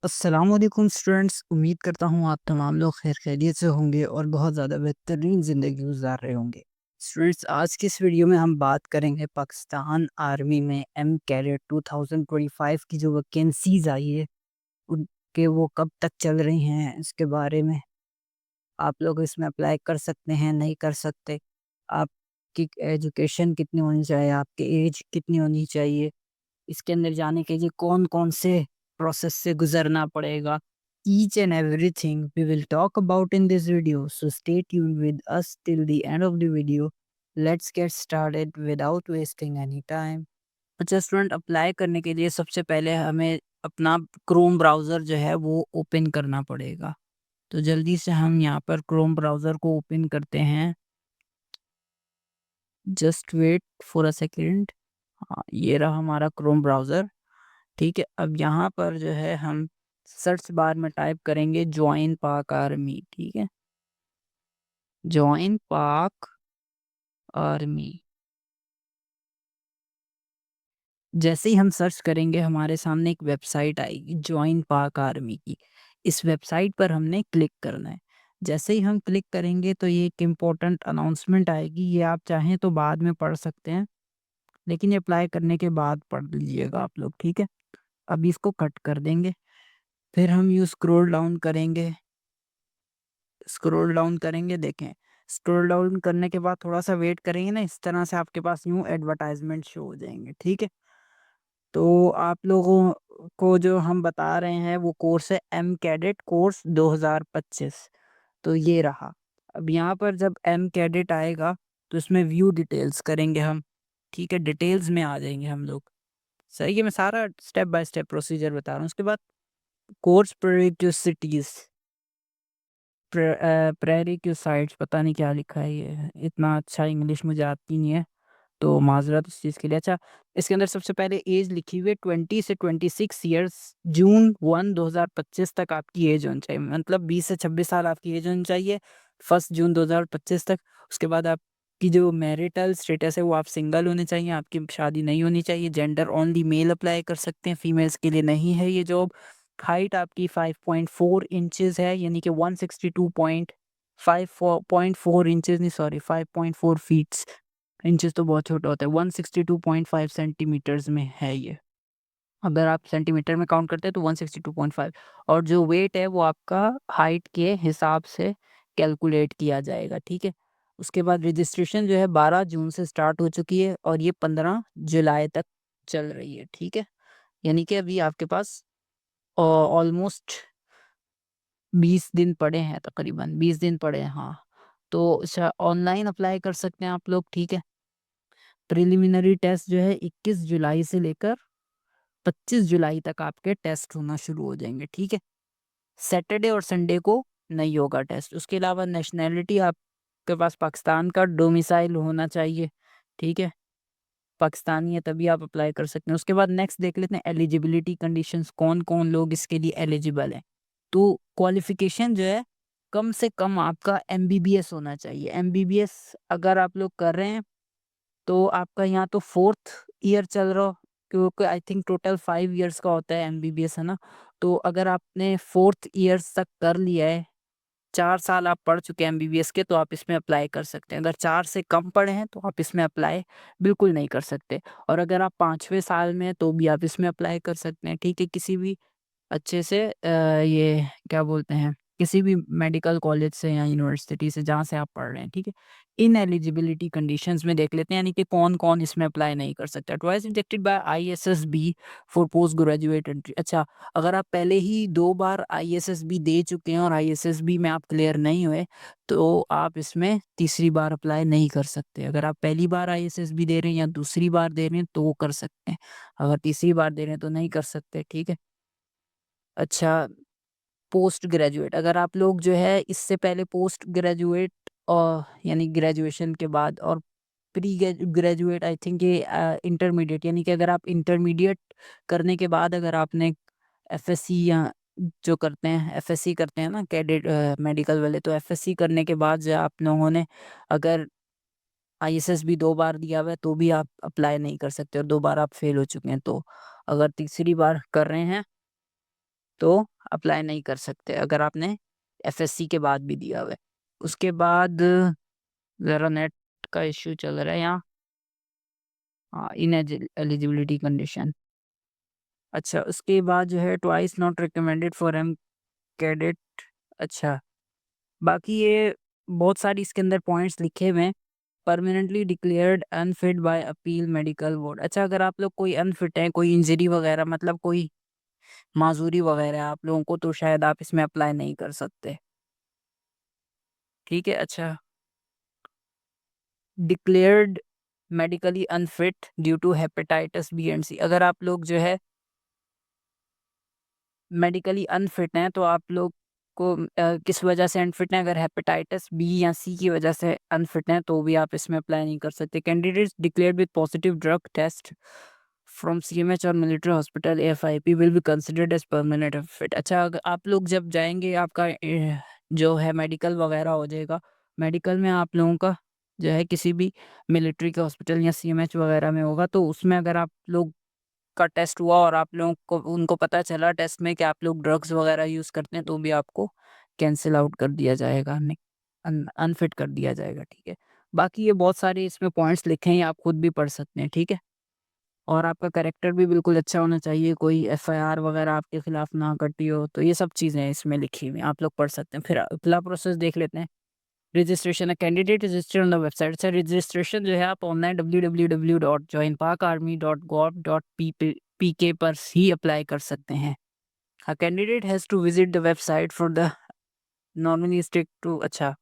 अस्सलामुअलैकुम स्टूडेंट्स, उम्मीद करता हूँ आप तमाम लोग खैर खैरियत से होंगे और बहुत ज़्यादा बेहतरीन ज़िंदगी गुजार रहे होंगे। स्टूडेंट्स, आज की इस वीडियो में हम बात करेंगे पाकिस्तान आर्मी में एम कैडेट 2025 की जो वैकेंसीज आई है उनके वो कब तक चल रही हैं इसके बारे में। आप लोग इसमें अप्लाई कर सकते हैं, नहीं कर सकते, आपकी एजुकेशन कितनी होनी चाहिए, आपकी एज कितनी होनी चाहिए, इसके अंदर जाने के लिए कौन-कौन से प्रोसेस से गुज़रना पड़ेगा। Each and everything we will talk about in this video. So stay tuned with us till the end of the video. Let's get started without wasting any time. अच्छा स्टूडेंट, अप्लाई करने के लिए सबसे पहले हमें अपना क्रोम ब्राउज़र जो है वो ओपन करना पड़ेगा। तो जल्दी से हम यहाँ पर क्रोम ब्राउज़र को ओपन करते हैं। Just wait for a second. हाँ, ये रहा हमारा क्रोम ब्राउज़र। ठीक है, अब यहाँ पर जो है हम सर्च बार में टाइप करेंगे जॉइन पाक आर्मी। ठीक है, जॉइन पाक आर्मी। जैसे ही हम सर्च करेंगे हमारे सामने एक वेबसाइट आएगी जॉइन पाक आर्मी की। इस वेबसाइट पर हमने क्लिक करना है। जैसे ही हम क्लिक करेंगे तो ये एक इम्पोर्टेंट अनाउंसमेंट आएगी, ये आप चाहें तो बाद में पढ़ सकते हैं, लेकिन ये अप्लाई करने के बाद पढ़ लीजिएगा आप लोग। ठीक है, अभी इसको कट कर देंगे। फिर हम यूँ स्क्रॉल डाउन करेंगे, देखें स्क्रॉल डाउन करने के बाद थोड़ा सा वेट करेंगे ना, इस तरह से आपके पास यूँ एडवर्टाइजमेंट शो हो जाएंगे। ठीक है, तो आप लोगों को जो हम बता रहे हैं वो कोर्स है एम कैडेट कोर्स 2025। तो ये रहा। अब यहाँ पर जब एम कैडेट आएगा तो इसमें व्यू डिटेल्स करेंगे हम। ठीक है, डिटेल्स में आ जाएंगे हम लोग। सही है, मैं सारा स्टेप बाय स्टेप प्रोसीजर बता रहा हूँ। उसके बाद कोर्स सिटीज प्रेरी की साइट्स, पता नहीं क्या लिखा है, ये इतना अच्छा इंग्लिश मुझे आती नहीं है, तो माजरत इस चीज़ के लिए। अच्छा, इसके अंदर सबसे पहले एज लिखी हुई है 20 से 26 ईयर्स। जून 2025 तक आपकी एज होनी चाहिए, मतलब 20 से 26 साल आपकी एज होनी चाहिए 1 जून 2025 तक। उसके बाद आपकी जो मैरिटल स्टेटस है वो आप सिंगल होने चाहिए, आपकी शादी नहीं होनी चाहिए। जेंडर ओनली मेल अप्लाई कर सकते हैं, फीमेल्स के लिए नहीं है ये जॉब। हाइट आपकी 5.4 इंचेस है, यानी कि 162.54 इंचेस, नहीं सॉरी 5.4 फीट्स। इंचेस तो बहुत छोटा होता है, 162.5 सेंटीमीटर्स में है ये। अगर आप सेंटीमीटर में काउंट करते हैं तो 162.5। और जो वेट है वो आपका हाइट के हिसाब से कैलकुलेट किया जाएगा। ठीक है, उसके बाद रजिस्ट्रेशन जो है 12 जून से स्टार्ट हो चुकी है और ये 15 जुलाई तक चल रही है। ठीक है, यानी कि अभी आपके पास ऑलमोस्ट 20 दिन पड़े हैं, तकरीबन 20 दिन पड़े हैं। हाँ, तो अच्छा, ऑनलाइन अप्लाई कर सकते हैं आप लोग। ठीक है, प्रिलिमिनरी टेस्ट जो है 21 जुलाई से लेकर 25 जुलाई तक आपके टेस्ट होना शुरू हो जाएंगे। ठीक है, सैटरडे और संडे को नहीं होगा टेस्ट। उसके अलावा नेशनैलिटी आपके पास पाकिस्तान का डोमिसाइल होना चाहिए। ठीक है, पाकिस्तानी है तभी आप अप्लाई कर सकते हैं। उसके बाद नेक्स्ट देख लेते हैं एलिजिबिलिटी कंडीशंस, कौन-कौन लोग इसके लिए एलिजिबल हैं। तो क्वालिफ़िकेशन जो है, कम से कम आपका एमबीबीएस होना चाहिए। एमबीबीएस अगर आप लोग कर रहे हैं तो आपका यहाँ तो 4th ईयर चल रहा हो, क्योंकि आई थिंक टोटल 5 इयर्स का होता है एमबीबीएस, है ना? तो अगर आपने 4th ईयर्स तक कर लिया है, 4 साल आप पढ़ चुके हैं एमबीबीएस के, तो आप इसमें अप्लाई कर सकते हैं। अगर 4 से कम पढ़े हैं तो आप इसमें अप्लाई बिल्कुल नहीं कर सकते। और अगर आप 5वें साल में हैं तो भी आप इसमें अप्लाई कर सकते हैं। ठीक है, किसी भी अच्छे से ये क्या बोलते हैं, किसी भी मेडिकल कॉलेज से या यूनिवर्सिटी से जहाँ से आप पढ़ रहे हैं। ठीक है, इन एलिजिबिलिटी कंडीशंस में देख लेते हैं, यानी कि कौन-कौन इसमें अप्लाई नहीं कर सकता। Twice rejected by ISSB for post graduate entry. अच्छा, अगर आप पहले ही 2 बार आईएसएसबी दे चुके हैं और आईएसएसबी में आप क्लियर नहीं हुए, तो आप इसमें तीसरी बार अप्लाई नहीं कर सकते। अगर आप पहली बार आईएसएसबी दे रहे हैं या दूसरी बार दे रहे हैं तो वो कर सकते हैं, अगर तीसरी बार दे रहे हैं तो नहीं कर सकते। ठीक है? अच्छा, पोस्ट ग्रेजुएट, अगर आप लोग जो है इससे पहले पोस्ट ग्रेजुएट यानी ग्रेजुएशन के बाद, और प्री ग्रेजुएट आई थिंक ये इंटरमीडिएट, यानी कि अगर आप इंटरमीडिएट करने के बाद अगर आपने एफएससी या जो करते हैं एफएससी करते हैं ना कैडेट मेडिकल वाले, तो एफएससी करने के बाद जो आप लोगों ने अगर आईएसएस भी 2 बार दिया हुआ है तो भी आप अप्लाई नहीं कर सकते, और 2 बार आप फेल हो चुके हैं। तो अगर तीसरी बार कर रहे हैं तो अप्लाई नहीं कर सकते अगर आपने एफएससी के बाद भी दिया हुआ है। उसके बाद ज़रा नेट का इश्यू चल रहा है यहाँ। हाँ, एलिजिबिलिटी कंडीशन। अच्छा, उसके बाद जो है twice not recommended for M cadet. अच्छा, बाकी ये बहुत सारी इसके अंदर पॉइंट्स लिखे हुए हैं। Permanently declared unfit by appeal medical board. अच्छा, अगर आप लोग कोई अनफिट हैं, कोई इंजरी वगैरह मतलब कोई माजूरी वगैरह है आप लोगों को, तो शायद आप इसमें अप्लाई नहीं कर सकते। ठीक है। अच्छा, declared medically unfit due to hepatitis B and C. अगर आप लोग जो है मेडिकली अनफिट हैं तो आप लोग को किस वजह से अनफिट हैं, अगर हेपेटाइटिस बी या सी की वजह से अनफिट हैं तो भी आप इसमें अप्लाई नहीं कर सकते। Candidates declared with positive drug test from CMH और military hospital AFIP will be considered as permanent unfit. अच्छा, अगर आप लोग जब जाएंगे आपका जो है मेडिकल वगैरह हो जाएगा, मेडिकल में आप लोगों का जो है किसी भी मिलिट्री के हॉस्पिटल या सीएमएच वगैरह में होगा, तो उसमें अगर आप लोग का टेस्ट हुआ और आप लोगों को उनको पता चला टेस्ट में कि आप लोग ड्रग्स वगैरह यूज़ करते हैं, तो भी आपको कैंसिल आउट कर दिया जाएगा, अनफिट कर दिया जाएगा। ठीक है। बाकी ये बहुत सारे इसमें पॉइंट्स लिखे हैं, आप खुद भी पढ़ सकते हैं। ठीक है। और आपका कैरेक्टर भी बिल्कुल अच्छा होना चाहिए, कोई एफआईआर वगैरह आपके खिलाफ ना कटी हो, तो ये सब चीज़ें इसमें लिखी हुई हैं, आप लोग पढ़ सकते हैं। फिर अगला प्रोसेस देख लेते हैं। Registration, a candidate register on the website. अच्छा, रजिस्ट्रेशन जो है आप ऑनलाइन www.joinparkarmy.gov.pk पर ही अप्लाई कर सकते हैं। A candidate has to visit the website for the nominee stick to. अच्छा,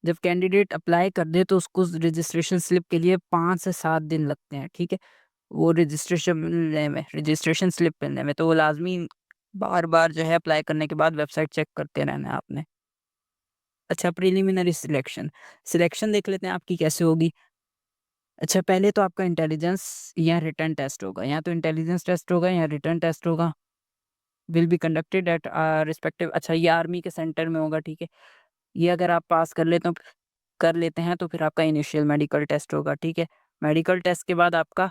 जब कैंडिडेट अप्लाई कर दे तो उसको रजिस्ट्रेशन स्लिप के लिए 5 से 7 दिन लगते हैं। ठीक है। वो रजिस्ट्रेशन स्लिप मिलने में, तो वो लाज़मी बार-बार जो है अप्लाई करने के बाद वेबसाइट चेक करते रहना है आपने। अच्छा, प्रिलिमिनरी सिलेक्शन। सिलेक्शन देख लेते हैं आपकी कैसे होगी। अच्छा, पहले तो आपका इंटेलिजेंस या रिटन टेस्ट होगा, या तो इंटेलिजेंस टेस्ट होगा या रिटन टेस्ट होगा। Will be conducted at respective. अच्छा, ये आर्मी के सेंटर में होगा। ठीक है। ये अगर आप पास कर लेते हैं तो फिर आपका इनिशियल मेडिकल टेस्ट होगा। ठीक है। मेडिकल टेस्ट के बाद आपका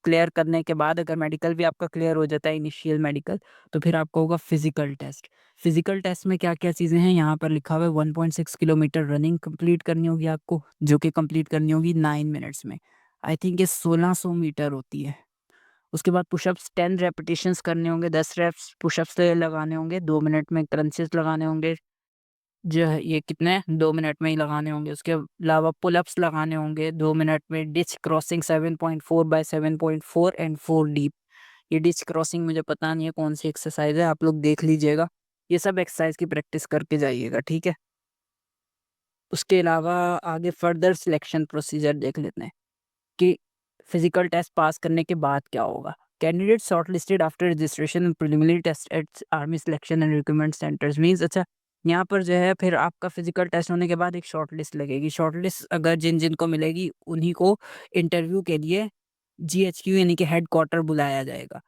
क्लियर करने के बाद अगर मेडिकल भी आपका क्लियर हो जाता है इनिशियल मेडिकल, तो फिर आपका होगा फिजिकल टेस्ट। फिजिकल टेस्ट में क्या क्या चीज़ें हैं यहाँ पर लिखा हुआ है। 1.6 किलोमीटर रनिंग कंप्लीट करनी होगी आपको, जो कि कंप्लीट करनी होगी 9 मिनट्स में। आई थिंक ये 1600 मीटर होती है। उसके बाद पुशअप्स 10 रेपिटेशंस करने होंगे, 10 रेप्स पुशअप्स लगाने होंगे, 2 मिनट में क्रंचेस लगाने होंगे, जो है ये कितने 2 मिनट में ही लगाने होंगे। उसके अलावा पुलअप्स लगाने होंगे 2 मिनट में। Ditch crossing 7.4 by 7.4 and 4 deep. ये डिच क्रॉसिंग मुझे पता नहीं है कौन सी एक्सरसाइज है, आप लोग देख लीजिएगा। ये सब एक्सरसाइज की प्रैक्टिस करके जाइएगा। ठीक है। उसके अलावा आगे फर्दर सिलेक्शन प्रोसीजर देख लेते हैं कि फिजिकल टेस्ट पास करने के बाद क्या होगा। Candidate shortlisted after registration and preliminary test at army selection and recruitment centres means. अच्छा, यहाँ पर जो है फिर आपका फिजिकल टेस्ट होने के बाद एक शॉर्ट लिस्ट लगेगी। शॉर्ट लिस्ट अगर जिन जिन को मिलेगी उन्हीं को इंटरव्यू के लिए जीएचक्यू यानी कि हेड क्वार्टर बुलाया जाएगा।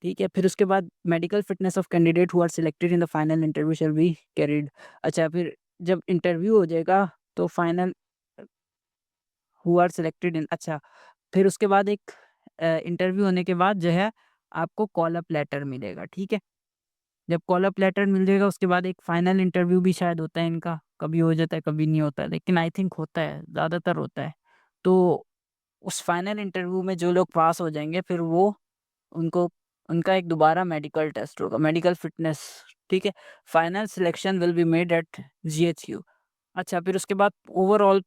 ठीक है। फिर उसके बाद medical fitness of candidate who are selected in the final interview shall be carried. अच्छा, फिर जब इंटरव्यू हो जाएगा तो final who are selected in. अच्छा, फिर उसके बाद एक इंटरव्यू होने के बाद जो है आपको कॉल अप लेटर मिलेगा। ठीक है। जब कॉल अप लेटर मिल जाएगा उसके बाद एक फाइनल इंटरव्यू भी शायद होता है इनका, कभी हो जाता है कभी नहीं होता है, लेकिन आई थिंक होता है, ज़्यादातर होता है। तो उस फाइनल इंटरव्यू में जो लोग पास हो जाएंगे फिर वो उनको उनका एक दोबारा मेडिकल टेस्ट होगा, मेडिकल फिटनेस। ठीक है। Final selection will be made at GHU. अच्छा, फिर उसके बाद ओवरऑल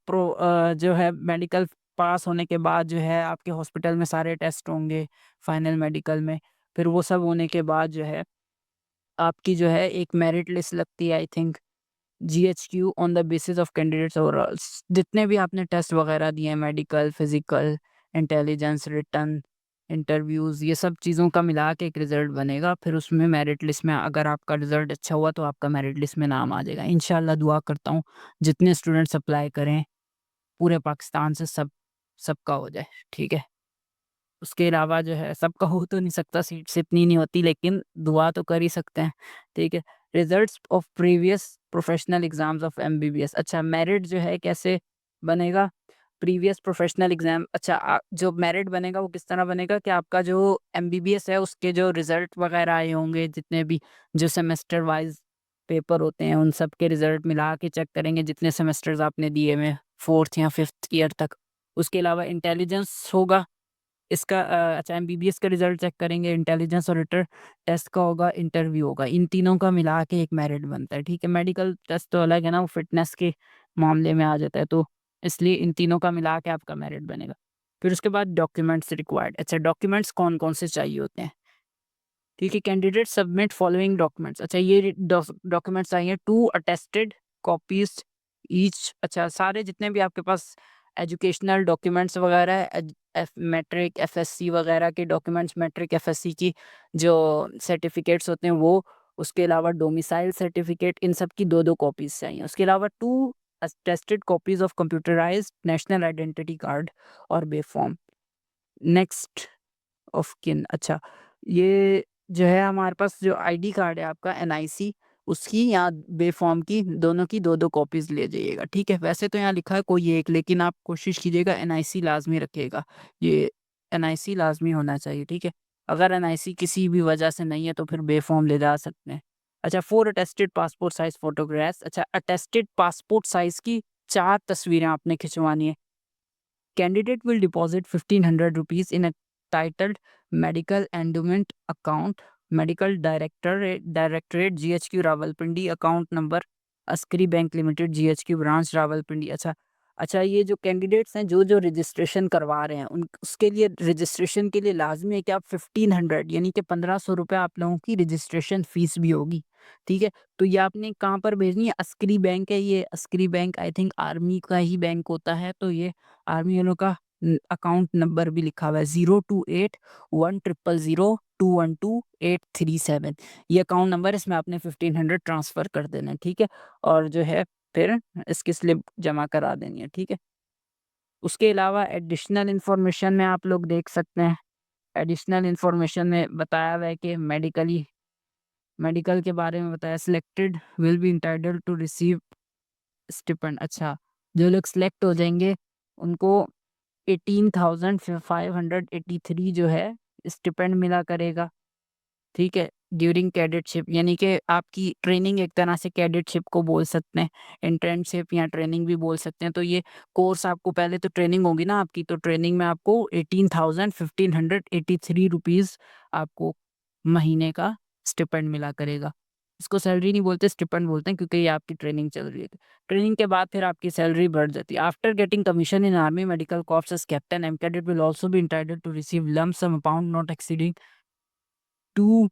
जो है मेडिकल पास होने के बाद जो है आपके हॉस्पिटल में सारे टेस्ट होंगे फाइनल मेडिकल में। फिर वो सब होने के बाद जो है आपकी जो है एक मेरिट लिस्ट लगती है I think GHQ on the basis of candidates overall. जितने भी आपने टेस्ट वगैरह दिए हैं, medical, physical, intelligence, written, interviews, ये सब चीज़ों का मिला के एक रिज़ल्ट बनेगा। फिर उसमें मेरिट लिस्ट में अगर आपका रिज़ल्ट अच्छा हुआ तो आपका मेरिट लिस्ट में नाम आ जाएगा। इंशाल्लाह दुआ करता हूँ जितने स्टूडेंट्स अप्लाई करें पूरे पाकिस्तान से सबका हो जाए। ठीक है। उसके अलावा जो है सबका हो तो नहीं सकता, सीट्स इतनी नहीं होती, लेकिन दुआ तो कर ही सकते हैं। ठीक है। Results of previous professional exams of MBBS. अच्छा, मेरिट जो है कैसे बनेगा। Previous professional exam. अच्छा, जो मेरिट बनेगा वो किस तरह बनेगा कि आपका जो एमबीबीएस है उसके जो रिजल्ट वगैरह आए होंगे, जितने भी जो सेमेस्टर वाइज पेपर होते हैं उन सब के रिजल्ट मिला के चेक करेंगे, जितने सेमेस्टर्स आपने दिए हुए फोर्थ या फिफ्थ ईयर तक। उसके अलावा इंटेलिजेंस होगा इसका। अच्छा, एमबीबीएस का रिजल्ट चेक करेंगे, इंटेलिजेंस और रिटन टेस्ट का होगा, इंटरव्यू होगा। इन तीनों का मिला के एक मेरिट बनता है। ठीक है, मेडिकल टेस्ट तो अलग है ना, वो फिटनेस के मामले में आ जाता है, तो इसलिए इन तीनों का मिला के आपका मेरिट बनेगा। फिर उसके बाद डॉक्यूमेंट्स रिक्वायर्ड। अच्छा, डॉक्यूमेंट्स कौन कौन से चाहिए होते हैं? ठीक है, कैंडिडेट सबमिट फॉलोइंग डॉक्यूमेंट्स। अच्छा, ये डॉक्यूमेंट्स चाहिए। 2 अटेस्टेड कॉपीज ईच। अच्छा, सारे जितने भी आपके पास एजुकेशनल डॉक्यूमेंट्स वगैरह है, मैट्रिक एफएससी वगैरह के डॉक्यूमेंट्स, मैट्रिक एफएससी की जो सर्टिफिकेट्स होते हैं वो, उसके अलावा डोमिसाइल सर्टिफिकेट, इन सब की 2-2 कॉपीज चाहिए। उसके अलावा 2 attested copies of computerised national identity card और बे फॉर्म। Next of kin. अच्छा, ये जो है हमारे पास जो आईडी कार्ड है आपका एनआईसी, उसकी या बे फॉर्म की, दोनों की 2-2 कॉपीज़ ले जाइएगा। ठीक है, वैसे तो यहाँ लिखा है कोई एक, लेकिन आप कोशिश कीजिएगा एनआईसी लाज़मी रखिएगा। ये एनआईसी लाज़मी होना चाहिए। ठीक है, अगर एनआईसी किसी भी वजह से नहीं है तो फिर बे फॉर्म ले जा सकते हैं। अच्छा, 4 अटेस्टेड पासपोर्ट साइज़ फ़ोटोग्राफ्स। अच्छा, अटेस्टेड पासपोर्ट साइज़ की 4 तस्वीरें आपने खिंचवानी है। Candidate will deposit 1,500 rupees in a titled medical endowment account, medical directorate GHQ Rawalpindi, account number Askari Bank Limited GHQ branch Rawalpindi। अच्छा, अच्छा, ये जो कैंडिडेट्स हैं जो रजिस्ट्रेशन करवा रहे हैं उन उसके लिए, रजिस्ट्रेशन के लिए लाजमी है कि आप 1,500 यानी कि 1,500 रुपये आप लोगों की रजिस्ट्रेशन फीस भी होगी। ठीक है, तो ये आपने कहाँ पर भेजनी है? अस्करी बैंक है ये। Askari bank I think army का ही बैंक होता है, तो ये आर्मी वालों का अकाउंट नंबर भी लिखा हुआ है 0281002122837। ये अकाउंट नंबर, इसमें आपने 1,500 ट्रांसफ़र कर देना है। ठीक है, और जो है फिर इसकी स्लिप जमा करा देनी है। ठीक है, उसके अलावा एडिशनल इन्फॉर्मेशन में आप लोग देख सकते हैं, एडिशनल इन्फॉर्मेशन में बताया हुआ है कि मेडिकल के बारे में बताया, selected will be entitled to receive stipend. अच्छा, जो लोग सिलेक्ट हो जाएंगे उनको 18,583 जो है स्टिपेंड मिला करेगा। ठीक है, ड्यूरिंग कैडेटशिप, यानी कि आपकी ट्रेनिंग एक तरह से कैडेटशिप को बोल सकते हैं, इंटर्नशिप या ट्रेनिंग भी बोल सकते हैं। तो ये कोर्स आपको, पहले तो ट्रेनिंग होगी ना आपकी, तो ट्रेनिंग में आपको 18,183 रुपीज़ आपको महीने का स्टिपेंड मिला करेगा। इसको सैलरी नहीं बोलते, स्टिपेंड बोलते हैं, क्योंकि ये आपकी ट्रेनिंग चल रही है। ट्रेनिंग के बाद फिर आपकी सैलरी बढ़ जाती है। After getting commission in army medical corps as captain, M cadet will also be entitled to receive lump sum amount not exceeding 2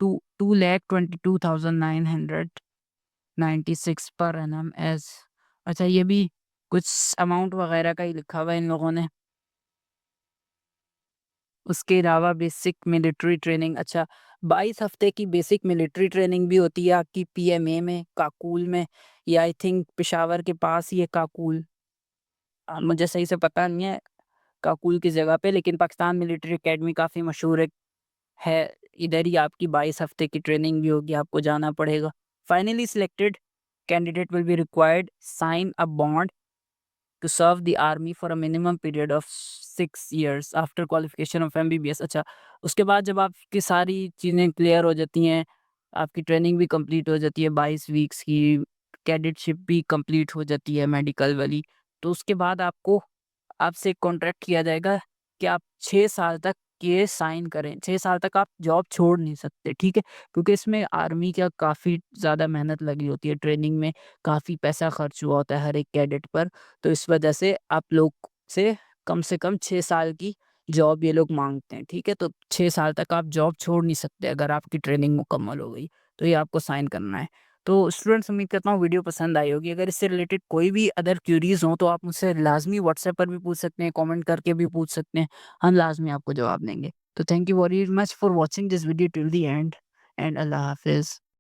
2,22,996 per annum as. अच्छा, ये भी कुछ अमाउंट वगैरह का ही लिखा हुआ है इन लोगों ने। उसके अलावा बेसिक मिलिट्री ट्रेनिंग। अच्छा, 22 हफ्ते की बेसिक मिलिट्री ट्रेनिंग भी होती है आपकी पीएमए में, काकूल में, या आई थिंक पेशावर के पास ही है काकूल। मुझे सही से पता नहीं है काकूल की जगह पे, लेकिन पाकिस्तान मिलिट्री एकेडमी काफ़ी मशहूर है। इधर ही आपकी 22 हफ्ते की ट्रेनिंग भी होगी, आपको जाना पड़ेगा। Finally selected candidate will be required sign a bond to serve the army for a minimum period of 6 years after qualification of MBBS। अच्छा, उसके बाद जब आपकी सारी चीज़ें क्लियर हो जाती हैं, आपकी ट्रेनिंग भी कंप्लीट हो जाती है 22 वीक्स की, कैडेटशिप भी कंप्लीट हो जाती है मेडिकल वाली, तो उसके बाद आपको, आपसे कॉन्ट्रैक्ट किया जाएगा कि आप 6 साल तक ये साइन करें। 6 साल तक आप जॉब छोड़ नहीं सकते। ठीक है, क्योंकि इसमें आर्मी का काफ़ी ज़्यादा मेहनत लगी होती है, ट्रेनिंग में काफ़ी पैसा खर्च हुआ होता है हर एक कैडेट पर, तो इस वजह से कम 6 साल की जॉब ये लोग माँगते हैं। ठीक है, तो 6 साल तक आप जॉब छोड़ नहीं सकते अगर आपकी ट्रेनिंग मुकम्मल हो गई, तो ये आपको साइन करना है। तो स्टूडेंट्स, उम्मीद करता हूँ वीडियो पसंद आई होगी। अगर इससे रिलेटेड कोई भी अदर क्यूरीज़ हों तो आप मुझसे लाज़मी व्हाट्सएप पर भी पूछ सकते हैं, कमेंट करके भी पूछ सकते हैं। हम लाज़मी आपको जवाब देंगे। तो thank you very much for watching this video till the end, and अल्लाह हाफ़िज़।